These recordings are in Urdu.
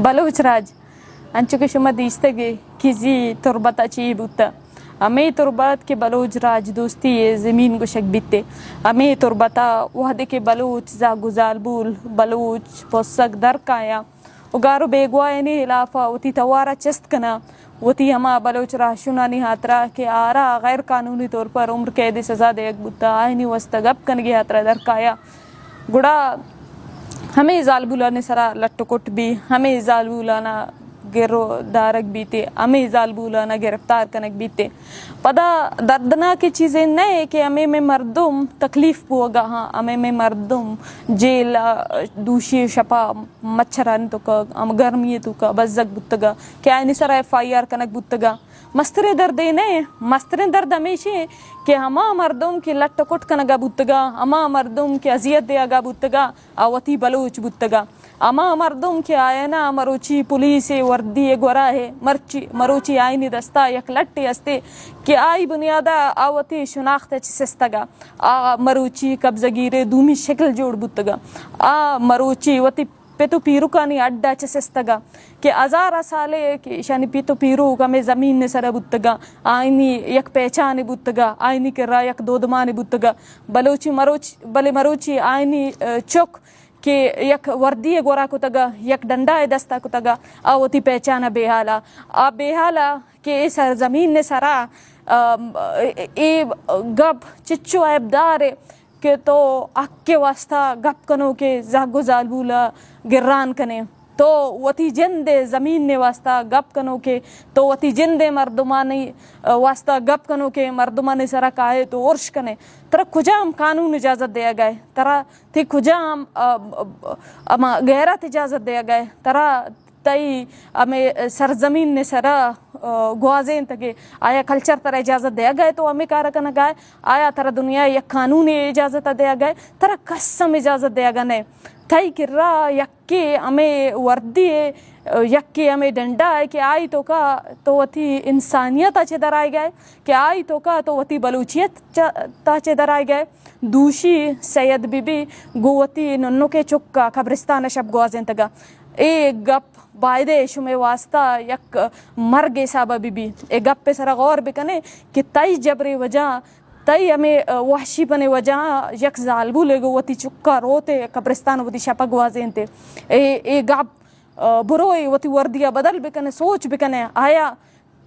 بلوچ راج انچو کہ شما دیشتگے کسی تربتا چی بوتا ہمیں تربت کے بلوچ راج دوستی زمین گشک بیتے ہمیں تربتا وحدے کے بلوچ زاگو زالبول بلوچ پوسک درکایا اگارو بیگوائنی خلافہ وتی توارا چست کنا وتی ہما بلوچ راشنانی ہاترا کہ آرا غیر قانونی طور پر عمر قید سزا دے بوتا آئینی وسط گپ کنگی ہاترا درکایا گڑا ہمیں زالبولانے سرا لٹکٹ بھی ہمیں زالبولانا گرو دارک بیتے ہمیں زالبولانا گرفتار کنک بیتے پدا دردناک چیزیں نہیں کہ ہمیں میں مردم تکلیف پوگا ہاں ہمیں میں مردم جیل دوشی شپا مچھران تو کا گرمی تو کا بزک بتگا کیا نہیں سرا ایف آئی آر کنک بتگا مستر درد نہیں مستر درد ہمیشہ کہ ہما مردم کے لٹ کٹ کنگا بتگا ہما مردم کے اذیت دے گا بتگا آوتی بلوچ بتگا اما مردم کے آئینا مروچی پولیس وردی گورا ہے مروچی آئینی دستا یک لٹی استے کہ آئی بنیادہ آوتی شناخت چسستگا مروچی قبضگیر دومی شکل جوڑ بتگا مروچی وتی پیتو پیرو کانی اڈا چسستگا کہ ہزارہ سالے کہ شانی پیتو پیرو کا میں زمین نے سر بتگا آئینی یک پہچان بتگا آئینی کرا یک دودمان بتگا بلے مروچی آئینی چک کہ یک وردی گورا کو تگا یک ڈنڈا دستا کو تگا آوتی پہچانا بے حالا کہ سر زمین نے سرا اے گب چچو عیب دار کہ تو اک کے واسطہ گپ کنو کہ زاگو زالبولا گران کنے تو وتی جند زمین نے واسطہ گپ کنو کے تو وتی جند مردمانی واسطہ گپ کنو کے مردمانی سرا کائے تو عرش کنے ترا کجام قانون اجازت دیا گئے ترا تھی کجام غیرت اجازت دیا گئے ترا تئی ہمیں سرزمین نے سرا گوازیں تگے آیا کلچر ترا اجازت دیا گئے تو ہمیں کارا کنا گئے آیا ترا دنیا یک قانون اجازت دیا گئے ترا قسم اجازت دیا گئے تھائی کرا یکی ہمیں وردی یکی ہمیں ڈنڈا ہے کہ آئی تو کا تو وتی انسانیت اچھے در آئے گئے کہ آئی تو کا تو وتی بلوچیت تاچے در آئے گئے دوشی سید بی بی گوتی ننو کے چکا قبرستان شب گوازیں تگا اے گپ بائدے شمے واسطہ یک مرگ صاحبہ بی بی اے گپ پہ سرا غور بکنے کہ تائی جبری وجہ تائی ہمیں وحشی پنے وجہ یک ظالبو لے گو وتی چکا روتے قبرستان وتی شپا گوازیں تے اے گپ بروئی وتی وردیا بدل بکنے سوچ بکنے آیا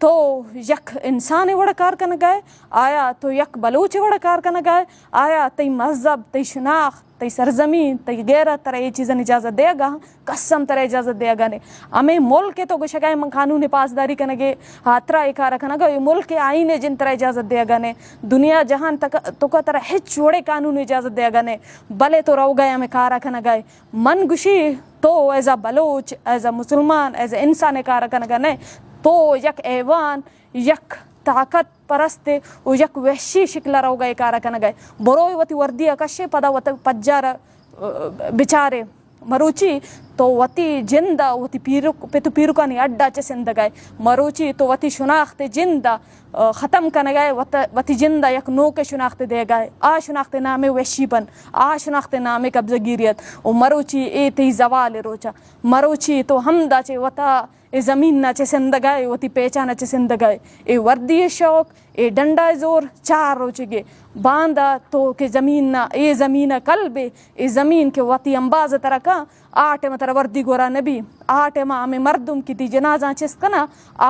تو یک انسان وڑا کار کنا گئے آیا تو یک بلوچ وڑا کار کنا گئے آیا تی مذہب تی شناخت تی سرزمین تی غیرت ترہ یہ چیزیں اجازت دے گا قسم ترہ اجازت دے گا نے ہمیں ملک تو گشگائے من قانون پاسداری کنگے ہاترہ اکارہ کنگا یہ ملک آئین جن ترہ اجازت دے گا نے دنیا جہان تو کا ترہ ہچ وڑے قانون اجازت دے گا نے بلے تو رو گئے ہمیں کارہ کنگائے من گشی تو as a Baloch as a مسلمان ایز اے انسان کارہ کنگا نے تو یک ایوان یک طاقت پرستے و یک وحشی شکلہ رو گئے کارا کنا گئے بروئی وتی وردی اکشے پدا وطا پجار بچارے مروچی تو وتی جندہ وتی پیرو کانی اڈا چے سندگائے مروچی تو وتی شناخت جندہ ختم کنا گئے وتی جندہ یک نو کے شناخت دے گئے شناخت نام وحشی پن شناخت نام قبضگیریت و مروچی اے تی زوال روچا مروچی تو حمدہ چے وطا اے زمین نہ چسندگائے وتی پہچانا چسندگائے اے وردی شوق اے ڈنڈا زور چار روچے گے باندھا تو کہ زمین نہ اے زمین قلب اے زمین کے وتی امباز ترکا آٹے متر وردی گورا نبی آٹے ماں ہمیں مردم کی تی جنازہ چسکنا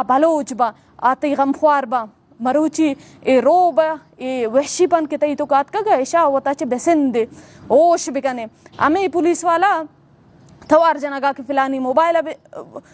بلوچ با آتی غمخوار با مروچی اے رو با اے وحشی پن کے تی تو کات کا گئے شاہ وطا چے بسندے اوش بکنے ہمیں پولیس والا توار جنگا کہ فلانی موبائل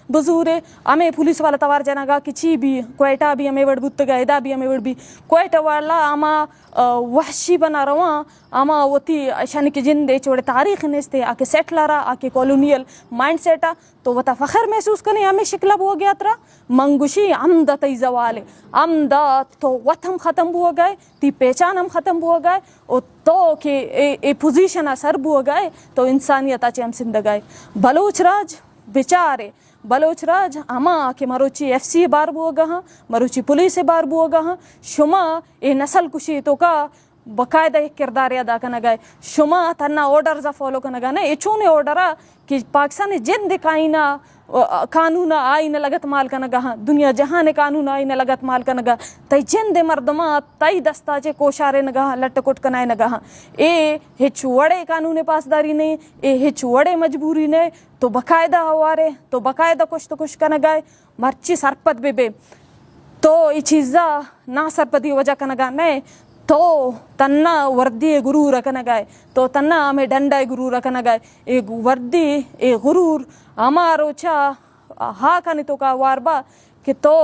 بزورے ہمیں پولیس والا توار جنگا کہ چی بھی کوئٹہ بھی ہمیں وڑ بتگا ادا بھی ہمیں وڑ بھی کوئٹہ والا اما وحشی بنا رواں اما وتی شانی کے جندے چوڑے تاریخ نیستے آکے سیٹلارا آکے کولونیل مائنڈ سیٹا تو وتا فخر محسوس کرنے ہمیں شکلہ ہو گیا ترا منگوشی عمدہ تی زوالے عمدہ تو وطن ختم ہو گئے تی پہچان ہم ختم ہو گئے اور تو کہ اے پوزیشن اثر ہو گئے تو انسانیت آچے ہم زندگائے بلوچ راج بیچارے بلوچ راج ہما کہ مروچی ایف سی بار بو گا ہاں مروچی پولیس بار بو گا ہاں شما اے نسل کشی تو کا باقاعدہ ایک کردار ادا کرنا گئے شما تنا آرڈرز فالو کرنا گا نا اے چونے آرڈرہ کہ پاکستان جن دکھائینا قانون آئین لگت مال کنگا دنیا جہان قانون آئین لگت مال کنگا تئی جند مردما تئی دستا چے کوشارے نگا لٹ کٹ کنائے نگا اے ہچ وڑے قانون پاسداری نہیں اے ہچ وڑے مجبوری نہیں تو باقاعدہ ہوارے تو باقاعدہ کچھ تو کچھ کنگائے مرچی سرپت بے تو یہ چیزا نہ سرپتی وجہ کنگا نہیں تو تنہ وردی غرور کنگائے تو تنہ ہمیں ڈنڈائے غرور کنگائے اے وردی اے غرور ہمارو چا ہا کنی تو کا واربا کہ تو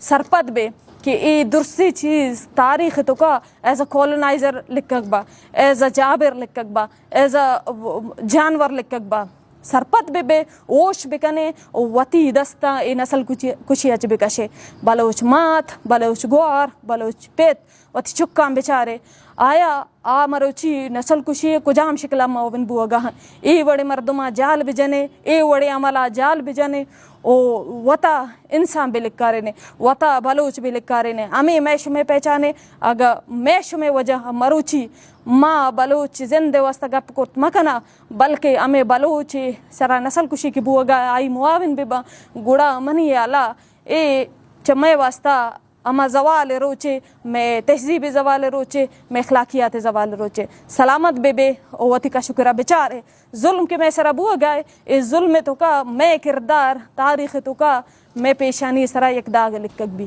سرپت بے کہ ای درسی چیز تاریخ تو کا ایز اے کولونائزر لکھک با ایز اے جابر لکھک با ایز اے جانور لکھک با سرپت بے اوش بکنے وتی دستا اے نسل کچی اچ بکشے بلوچ مات بلوچ گوار بلوچ پیت وتی چکام بیچارے آیا آ مروچی نسل کشی کجام شکلا موون بوگا اے وڑے مردما جال بجنے اے وڑے عملہ جال بجنے او وطا انسان بھی لکھارے نے وطا بلوچ بھی لکھارے نے ہمیں میش میں پہچانے اگر میش میں وجہ مروچی ماں بلوچ زندے واسطہ گپ کت مکنا بلکہ ہمیں بلوچ سرا نسل کشی کی بوگا آئی معاون بھی با گڑا منی آلا اے چمے واسطہ اما زوال روچے میں تہذیب زوال روچے میں اخلاقیات زوال روچے سلامت بے اوتی کا شکرہ بیچارے ظلم کے میں سرا بو گئے اس ظلم تو کا میں کردار تاریخ تو کا میں پیشانی سرا یک داغ لکھک بھی